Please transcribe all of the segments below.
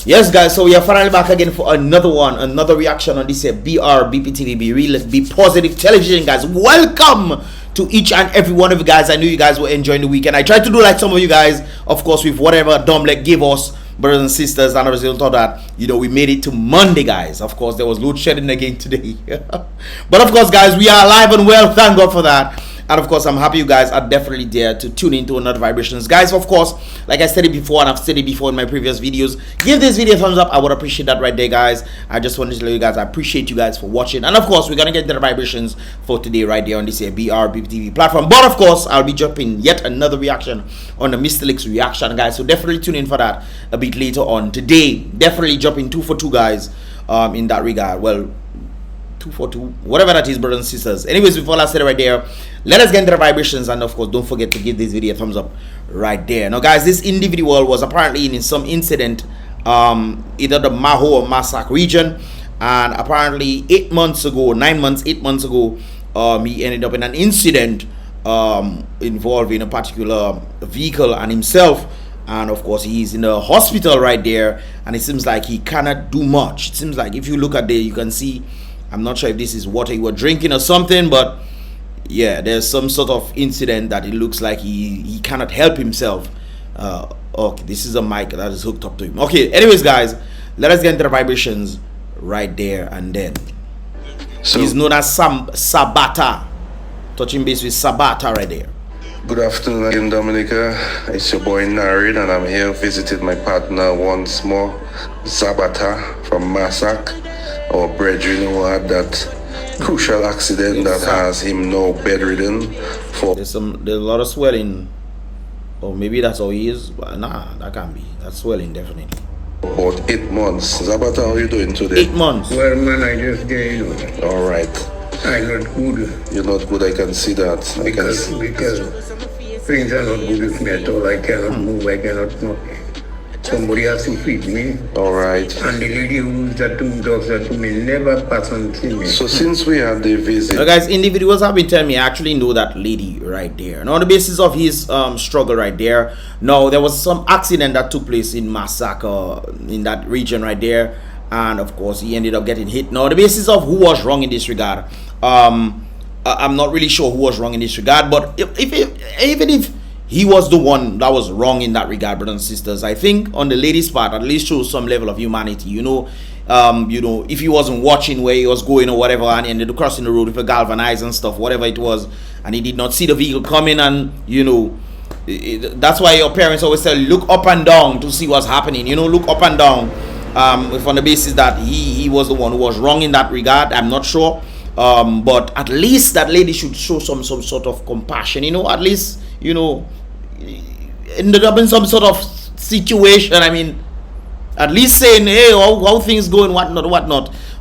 Yes, guys, so we are finally back again for another reaction on this Brbptv, be positive television, guys. Welcome to each and every one of you guys. I knew you guys were enjoying the weekend. I tried to do like some of you guys, of course, with whatever Domlek gave us, brothers and sisters, and as a result of that, we made it to Monday, guys. Of course, there was load shedding again today. But of course, guys, we are alive and well, thank God for that. And of course, I'm happy you guys are definitely there to tune into another vibrations, guys. Of course, like I said it before, and I've said it before in my previous videos, give this video a thumbs up. I would appreciate that right there, guys. I just wanted to tell you guys I appreciate you guys for watching. And of course, we're gonna get the vibrations for today right there on this Brbptv platform. But of course, I'll be dropping yet another reaction on the Mr. Licks reaction, guys. So definitely tune in for that a bit later on today. Definitely dropping 2 for 2, guys. In that regard, well, 2 for 2, whatever that is, brothers and sisters. Anyways, before I said it right there, let us get into the vibrations, and of course, don't forget to give this video a thumbs up right there. Now, guys, this individual was apparently in some incident, either the Maho or Masak region, and apparently 8 months ago, 8 months ago, he ended up in an incident involving a particular vehicle and himself. And of course, he's in the hospital right there, and it seems like he cannot do much. It seems like if you look at there, you can see, I'm not sure if this is water you were drinking or something, but yeah, there's some sort of incident that it looks like he cannot help himself. Okay, this is a mic that is hooked up to him. Okay, anyways, guys, let us get into the vibrations right there and then. So he's known as Sabata, touching base with Sabata right there. Good afternoon again, Dominica. It's your boy Narid, and I'm here visiting my partner once more, Sabata from Masak, our brethren who had that crucial accident that has him now bedridden for. There's a lot of swelling, or maybe that's how he is, but nah, that can't be. That's swelling, definitely. About 8 months. Zabata, how are you doing today? 8 months. Well, man, I just get it. All right. I'm not good. You're not good. I can see that. Because things are not good with me at all. I cannot move. I cannot know. Somebody has to feed me. All right. And the lady who's that two dogs that to me never pass on to me. So since we had the visit, now, guys, individuals have been telling me I actually know that lady right there. Now, on the basis of his struggle right there, now there was some accident that took place in Massacre in that region right there, and of course he ended up getting hit. Now, on the basis of who was wrong in this regard, I'm not really sure who was wrong in this regard, but even if he was the one that was wrong in that regard, brothers and sisters, I think on the lady's part, at least show some level of humanity. If he wasn't watching where he was going or whatever, and he ended up crossing the road with a galvanized and stuff, whatever it was, and he did not see the vehicle coming, and that's why your parents always tell you, look up and down to see what's happening. Look up and down, on the basis that he was the one who was wrong in that regard. I'm not sure, but at least that lady should show some sort of compassion. At least ended up in some sort of situation. I mean, at least saying, hey, how things going, whatnot,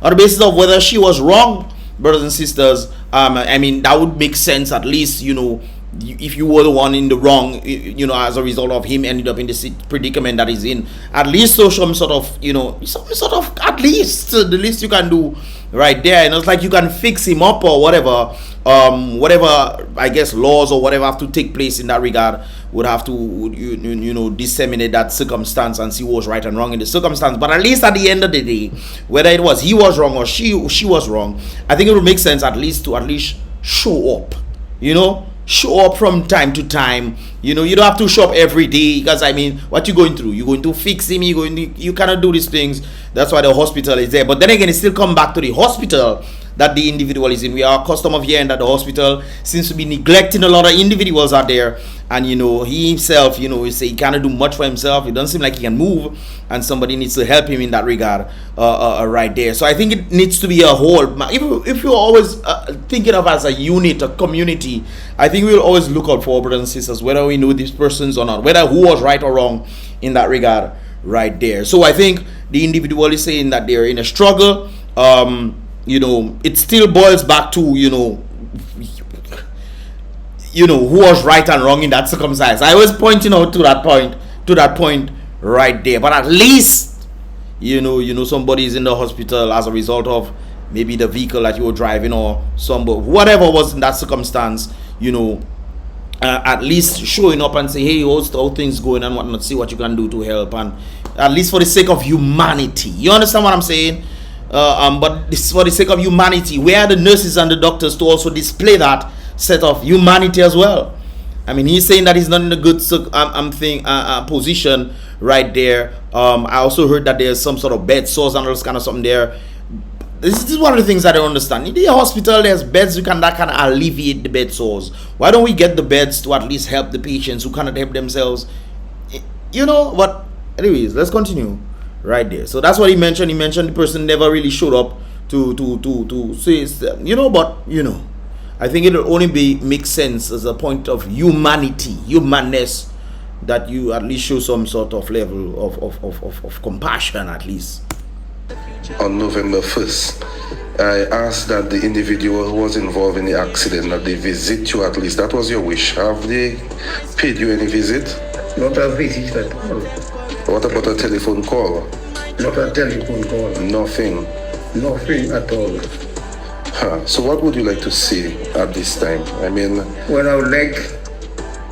on the basis of whether she was wrong, brothers and sisters. I mean, that would make sense. At least, if you were the one in the wrong, as a result of him ended up in the predicament that he's in, at least show some sort of, at least the least you can do right there. And it's like you can fix him up or whatever. Whatever, I guess, laws or whatever have to take place in that regard would have to disseminate that circumstance and see what was right and wrong in the circumstance. But at least at the end of the day, whether it was he was wrong or she was wrong, I think it would make sense at least to show up. Show up from time to time. You don't have to show up every day, because I mean, what you going through? You're going to fix him. You cannot do these things. That's why the hospital is there. But then again, it still come back to the hospital that the individual is in. We are accustomed of hearing that the hospital seems to be neglecting a lot of individuals out there, and he himself, he say he cannot do much for himself. It doesn't seem like he can move, and somebody needs to help him in that regard, right there. So I think it needs to be a whole. If you're always thinking of as a unit, a community, I think we'll always look out for brothers and sisters, whether we know these persons or not, whether who was right or wrong in that regard right there. So I think the individual is saying that they're in a struggle. It still boils back to who was right and wrong in that circumstance. I was pointing out to that point right there. But at least somebody is in the hospital as a result of maybe the vehicle that you were driving or whatever was in that circumstance. at least showing up and say, hey, how things going and whatnot, see what you can do to help, and at least for the sake of humanity. You understand what I'm saying? But this is for the sake of humanity. Where are the nurses and the doctors to also display that set of humanity as well? I mean, he's saying that he's not in a good position right there. I also heard that there's some sort of bed sores and all this kind of something there. This is one of the things I don't understand. In the hospital, there's beds that can alleviate the bed sores. Why don't we get the beds to at least help the patients who cannot help themselves? You know, but anyways, let's continue right there. So that's what he mentioned. He mentioned the person never really showed up to say, you know, but you know, I think it'll only make sense as a point of humanity, humanness, that you at least show some sort of level of compassion at least. On November 1st, I asked that the individual who was involved in the accident, that they visit you at least. That was your wish. Have they paid you any visit? Not a visit at all. What about a telephone call? Not a telephone call. Nothing. Nothing at all. So what would you like to see at this time? I mean... Well, I would like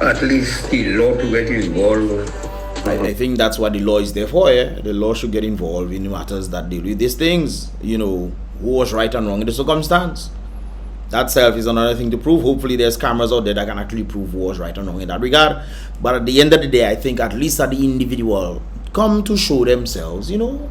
at least the law to get involved. I think that's what the law is there for. Yeah, the law should get involved in matters that deal with these things. You know, who was right and wrong in the circumstance. That self is another thing to prove. Hopefully there's cameras out there that can actually prove who was right and wrong in that regard. But at the end of the day, I think at least that the individual come to show themselves, you know.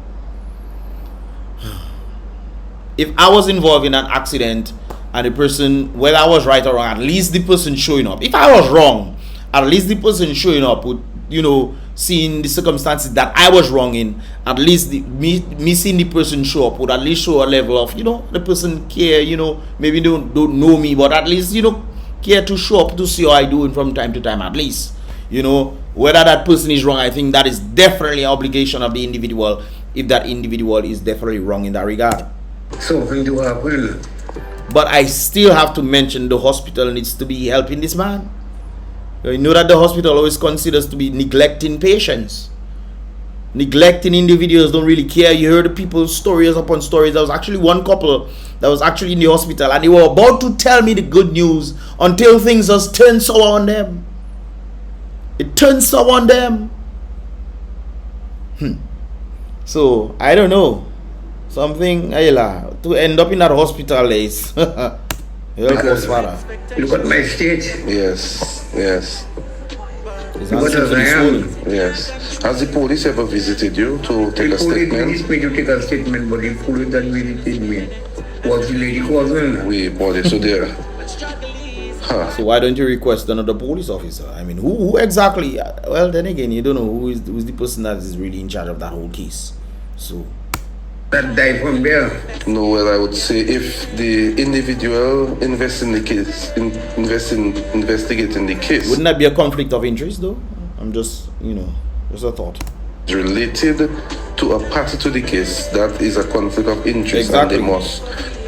If I was involved in an accident and the person, whether I was right or wrong, at least the person showing up. If I was wrong, at least the person showing up would, you know, seeing the circumstances that I was wrong in, at least me seeing the person show up would at least show a level of, you know, the person care, you know, maybe don't know me, but at least, you know, care to show up to see how I do from time to time at least. You know, whether that person is wrong, I think that is definitely an obligation of the individual if that individual is definitely wrong in that regard. Something to happen. But I still have to mention the hospital needs to be helping this man. You know that the hospital always considers to be neglecting patients, neglecting individuals, don't really care. You heard the people's stories upon stories. There was actually one couple that was actually in the hospital and they were about to tell me the good news until things just turned sour on them. It turned sour on them. So I don't know. Something to end up in that hospital is Look at my state. Yes. What as I am. Yes. Has the police ever visited you to take a statement? The police visited me to take a statement, but the police that visited me was the lady cousin. We police, so there. So why don't you request another police officer? I mean, who exactly? Well, then again, you don't know who's the person that is really in charge of that whole case. So that died from there. No, well, I would say if the individual investigating the case. Wouldn't that be a conflict of interest, though? I'm just, you know, just a thought. Related to a party to the case, that is a conflict of interest, exactly. And they must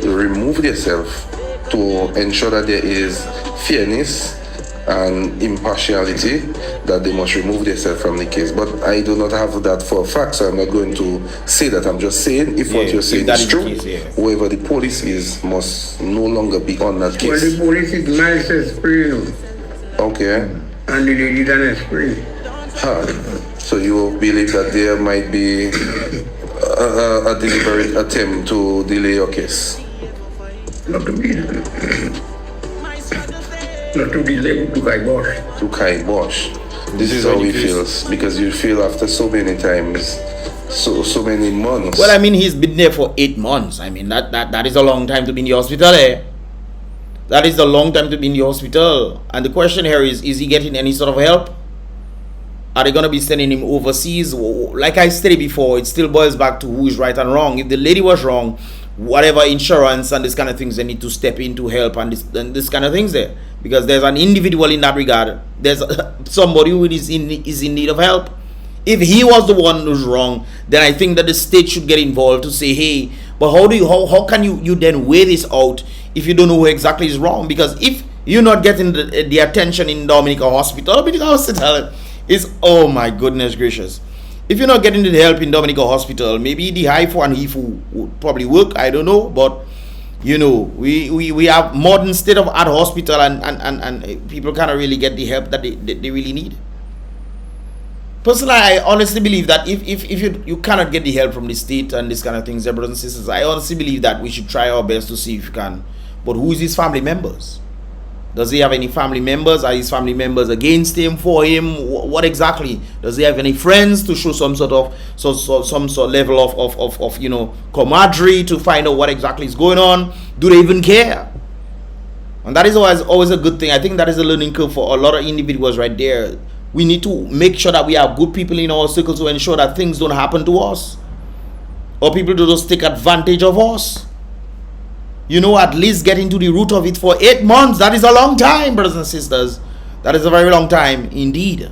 remove themselves to ensure that there is fairness and impartiality, that they must remove themselves from the case. But I do not have that for a fact, so I'm not going to say that. I'm just saying if what you're saying is true, whoever the police is must no longer be on that case. Well, the police is nice as spring. Okay. And the lady done a spring. So you believe that there might be a deliberate attempt to delay your case? Not to delay to kibosh. To kibosh. This is how he feels, because you feel after so many times, so many months. Well, I mean, he's been there for 8 months. I mean, that is a long time to be in the hospital, eh? That is a long time to be in the hospital. And the question here is he getting any sort of help? Are they going to be sending him overseas? Like I stated before, it still boils back to who is right and wrong. If the lady was wrong, whatever insurance and this kind of things, they need to step in to help and this kind of things there. Because there's an individual in that regard. There's somebody who is in need of help. If he was the one who's wrong, then I think that the state should get involved to say, hey, but how can you then weigh this out if you don't know who exactly is wrong? Because if you're not getting the attention in Dominica Hospital is, oh my goodness gracious. If you're not getting the help in Dominica Hospital, maybe the HIFU and HIFU would probably work. I don't know, but You know, we have modern state of art hospital, and people cannot really get the help that they really need. Personally, I honestly believe that if you cannot get the help from the state and this kind of things, brothers and sisters, I honestly believe that we should try our best to see if you can. But who is his family members? Does he have any family members? Are his family members against him, for him? What exactly? Does he have any friends to show some sort of some sort of level of you know, camaraderie to find out what exactly is going on? Do they even care? And that is always a good thing. I think that is a learning curve for a lot of individuals right there. We need to make sure that we have good people in our circle to ensure that things don't happen to us, or people do just take advantage of us. You know, at least get into the root of it for 8 months. That is a long time, brothers and sisters. That is a very long time indeed.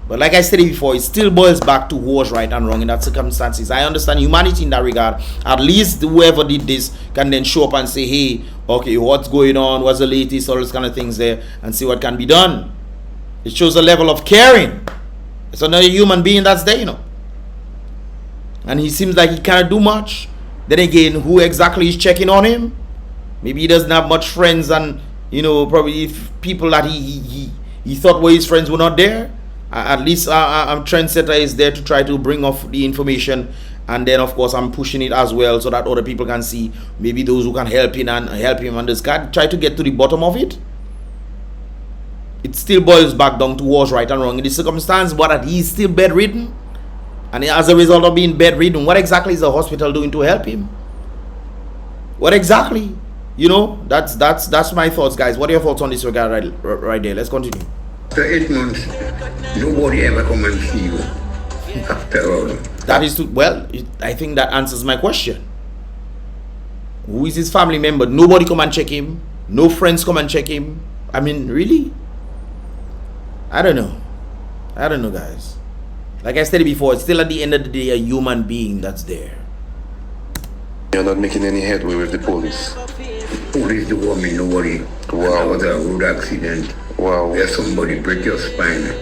But like I said before, it still boils back to who was right and wrong in that circumstances. I understand humanity in that regard. At least whoever did this can then show up and say, hey, okay, what's going on? What's the latest? All those kind of things there, and see what can be done. It shows a level of caring. It's another human being that's there, you know. And he seems like he cannot do much. Then again, who exactly is checking on him? Maybe he doesn't have much friends, and you know, probably if people that he thought were his friends were not there. At least Trendsetter is there to try to bring off the information, and then of course I'm pushing it as well so that other people can see. Maybe those who can help him and this guy try to get to the bottom of it. It still boils back down to what's right and wrong in this circumstance, but that he's still bedridden, and as a result of being bedridden, what exactly is the hospital doing to help him? What exactly? You know, that's my thoughts, guys. What are your thoughts on this regard right there? Let's continue. After 8 months, nobody ever come and see you. After all. That is well, I think that answers my question. Who is his family member? Nobody come and check him. No friends come and check him. I mean, really? I don't know, guys. Like I said before, it's still at the end of the day a human being that's there. You're not making any headway with the police. Police don't want me, nobody. Wow. That was a road accident. Wow. Where somebody break your spine.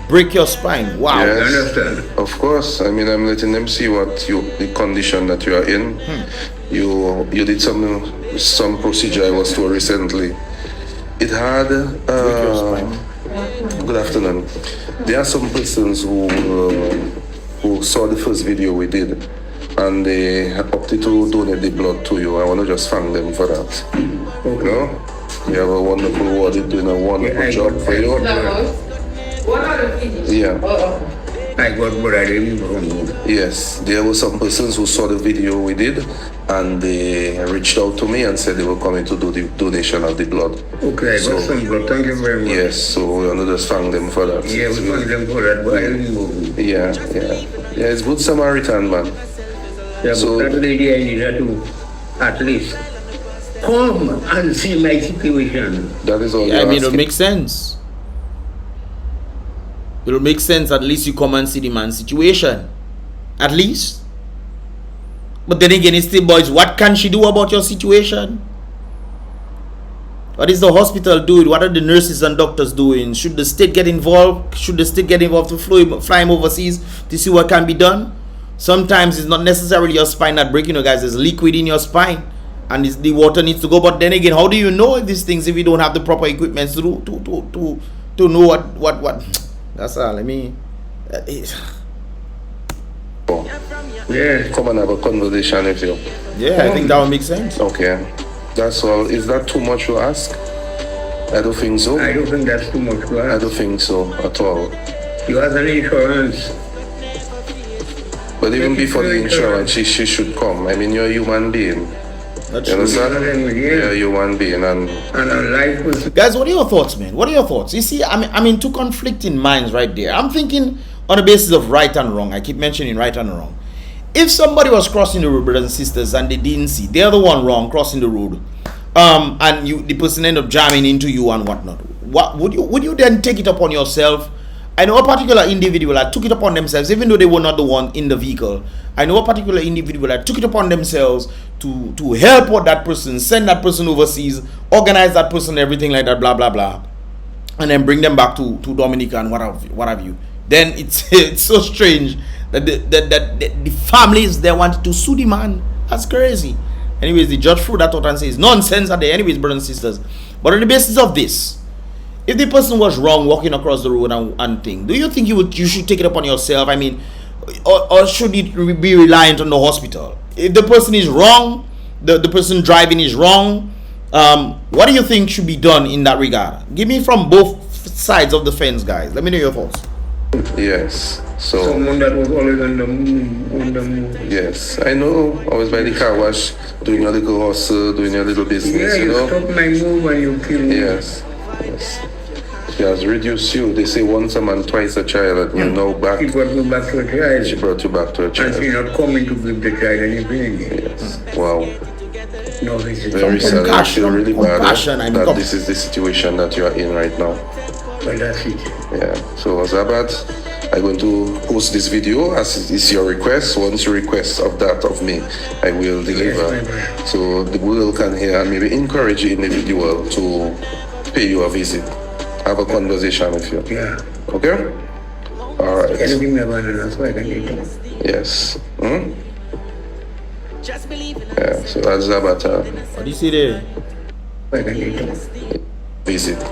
Break your spine. Wow. Yes, You understand? of course. I mean, I'm letting them see the condition that you are in. You did some procedure I was told recently. It had good afternoon. There are some persons who saw the first video we did, and they opted to donate the blood to you. I want to just thank them for that. You know, you have a wonderful ward, you're doing a wonderful job for you. Yeah. I got what I didn't know. Yes, there were some persons who saw the video we did, and they reached out to me and said they were coming to do the donation of the blood. Okay, I got some blood. Thank you very much. Yes, so we want to just thank them for that. Yeah, we thank them for that, but I didn't know. Yeah, it's good Samaritan, man. Yeah, So- but that lady I needed to at least come and see my situation. That is all. Yeah, I you're mean, it'll asking. make sense. It'll make sense. At least you come and see the man's situation. At least. But then again, it's still, boys, what can she do about your situation? What is the hospital doing? What are the nurses and doctors doing? Should the state get involved? Should the state get involved to fly him overseas to see what can be done? Sometimes it's not necessarily your spine that breaking, you know, guys. There's liquid in your spine, and the water needs to go. But then again, how do you know these things if you don't have the proper equipment to know what? That's all. I mean, Yeah. Come and have a conversation with you. yeah, I think that would make sense. Okay, that's all. Is that too much to ask? I don't think so. I don't think that's too much to I ask. don't think so at all. You have an insurance. But even before the insurance, she should come. I mean, you're a human being. That's You true. understand? You're a human being, and And a life was Guys, what are your thoughts, man? What are your thoughts? You see, I'm in two conflicting minds right there. I'm thinking on the basis of right and wrong. I keep mentioning right and wrong. If somebody was crossing the road, brothers and sisters, and they didn't see, they're the one wrong crossing the road, and the person end up jamming into you and whatnot, what would you then take it upon yourself? I know a particular individual that took it upon themselves, even though they were not the one in the vehicle. I know a particular individual that took it upon themselves to help out that person, send that person overseas, organize that person, everything like that, blah blah blah, and then bring them back to Dominica and what have you. Then it's so strange that the families they wanted to sue the man. That's crazy. Anyways, the judge threw that out and says nonsense at the anyways, brothers and sisters. But on the basis of this, if the person was wrong walking across the road and thing, do you think you should take it upon yourself? I mean, or should it be reliant on the hospital? If the person is wrong, the person driving is wrong, what do you think should be done in that regard? Give me from both sides of the fence, guys. Let me know your thoughts. Yes. So someone that was always on the move. yes, I know. I was by the car wash, doing a little hustle, doing a little business. Yeah, you know. Stop my move and you kill me. Yes. Yes. She has reduced you. They say once a man, twice a child, and you know back. She brought me back to a child. She brought you back to a And child. she's not coming to give the child anything. Yes. Wow. No, this is Very sad. I feel really bad that this is the situation that you are in right now. Well, that's it. Yeah. So Zabat, I'm going to post this video as it is your request. Once you request of that of me, I will deliver. Yes, so the world can hear and maybe encourage the individual to pay you a visit. Have a conversation with you. Yeah. Okay? Alright. Can you give me a banana so I can eat it? Yes. Yeah, so that's Zabata. What do you see there? So I can eat it. Visit.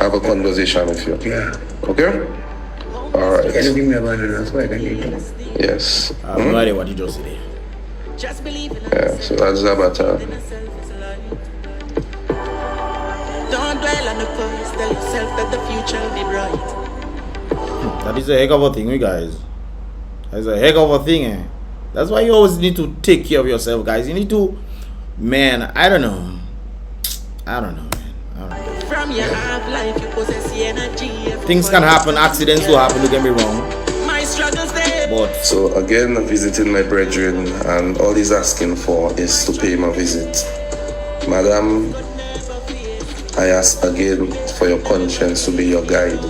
Have a conversation with you. Yeah. Okay? Can you Alright. give me a banana so I can eat it? Yes. I have no idea what you just said there. Yeah, so that's Zabata. Don't dwell on the past, tell yourself that the future will be bright. That is a heck of a thing, you guys. That's a heck of a thing, eh? That's why you always need to take care of yourself, guys. You need to, man, I don't know, man. I don't know. From your half life, you possess the energy. Things can happen, accidents will happen, don't get me wrong. My struggles there. But So again, visiting my brethren, and all he's asking for is to pay him a visit. Madam, I ask again for your conscience to be your guide,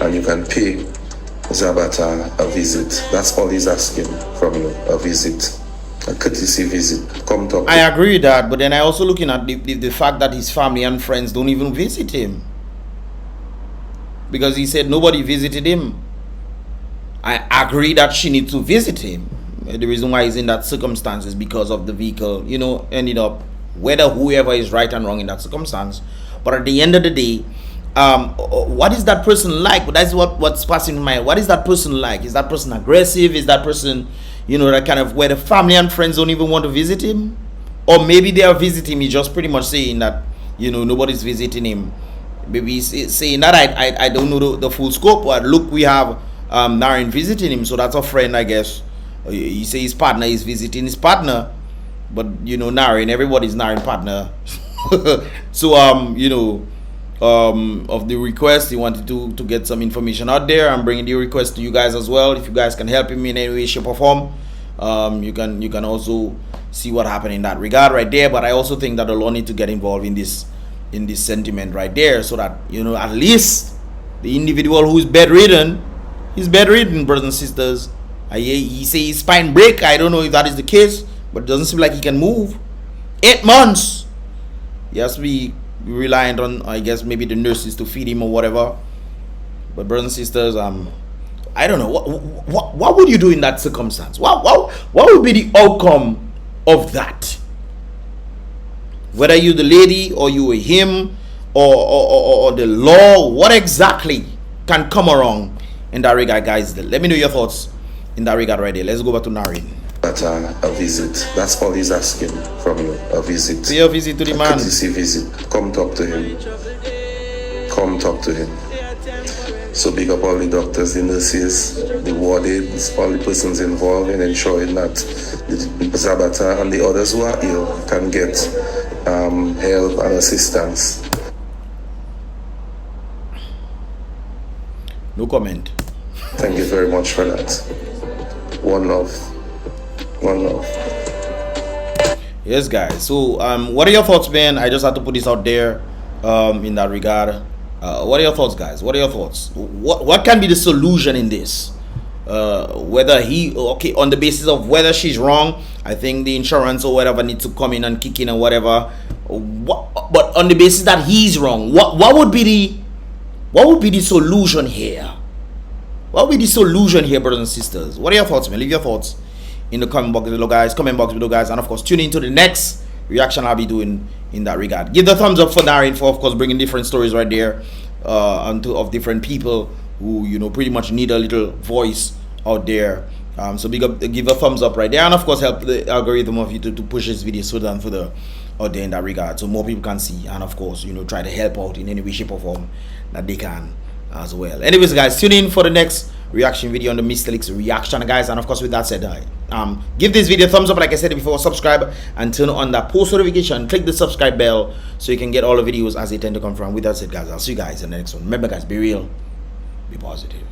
and you can pay Zabata a visit. That's all he's asking from you, a visit, a courtesy visit. Come talk. I agree with that, but then I also looking at the fact that his family and friends don't even visit him. Because he said nobody visited him. I agree that she needs to visit him. The reason why he's in that circumstance is because of the vehicle, you know, ended up, whether whoever is right and wrong in that circumstance. But at the end of the day, what is that person like? That's what's passing in my mind. What is that person like? Is that person aggressive? Is that person, you know, that kind of where the family and friends don't even want to visit him? Or maybe they are visiting him, he's just pretty much saying that, you know, nobody's visiting him. Maybe he's saying that I don't know the full scope, but look, we have Naren visiting him, so that's a friend, I guess. You say his partner is visiting his partner, but you know, Naren, everybody's Naren partner. So you know, of the request, he wanted to get some information out there. I'm bringing the request to you guys as well. If you guys can help him in any way, shape or form, you can also see what happened in that regard right there. But I also think that the law need to get involved in this sentiment right there, so that, you know, at least the individual who is bedridden, brothers and sisters. He say his spine break. I don't know if that is the case, but it doesn't seem like he can move. 8 months. He has to be reliant on, I guess, maybe the nurses to feed him or whatever. But brothers and sisters, I don't know, what would you do in that circumstance? What would be the outcome of that? Whether you the lady or you or him or the law, what exactly can come around in that regard, guys? Let me know your thoughts in that regard right there. Let's go back to Naren. A visit. That's all he's asking from you, a visit. Pay a visit to the man. Courtesy visit. Come talk to him. Come talk to him. So big up all the doctors, the nurses, the wardens, all the persons involved in ensuring that the Zabata and the others who are ill can get help and assistance. No comment. Thank you very much for that. One love. One love. Yes, guys. So what are your thoughts, man? I just had to put this out there in that regard. What are your thoughts, guys? What are your thoughts? What can be the solution in this? Whether on the basis of whether she's wrong, I think the insurance or whatever needs to come in and kick in or whatever. But on the basis that he's wrong, what would be the solution here? What would be the solution here, brothers and sisters? What are your thoughts, man? Leave your thoughts in the comment box below, guys. And of course, tune into the next reaction I'll be doing in that regard. Give the thumbs up for Darren for, of course, bringing different stories right there, of different people who, you know, pretty much need a little voice out there. So big up, give a thumbs up right there, and of course help the algorithm of YouTube to push this video further and further out there in that regard, so more people can see, and of course, you know, try to help out in any way, shape or form that they can as well. Anyways, guys, tune in for the next reaction video on the Mr. Leaks reaction, guys. And of course, with that said, give this video a thumbs up, like I said before, subscribe and turn on that post notification, click the subscribe bell so you can get all the videos as they tend to come from. With that said, guys, I'll see you guys in the next one. Remember, guys, be real, be positive.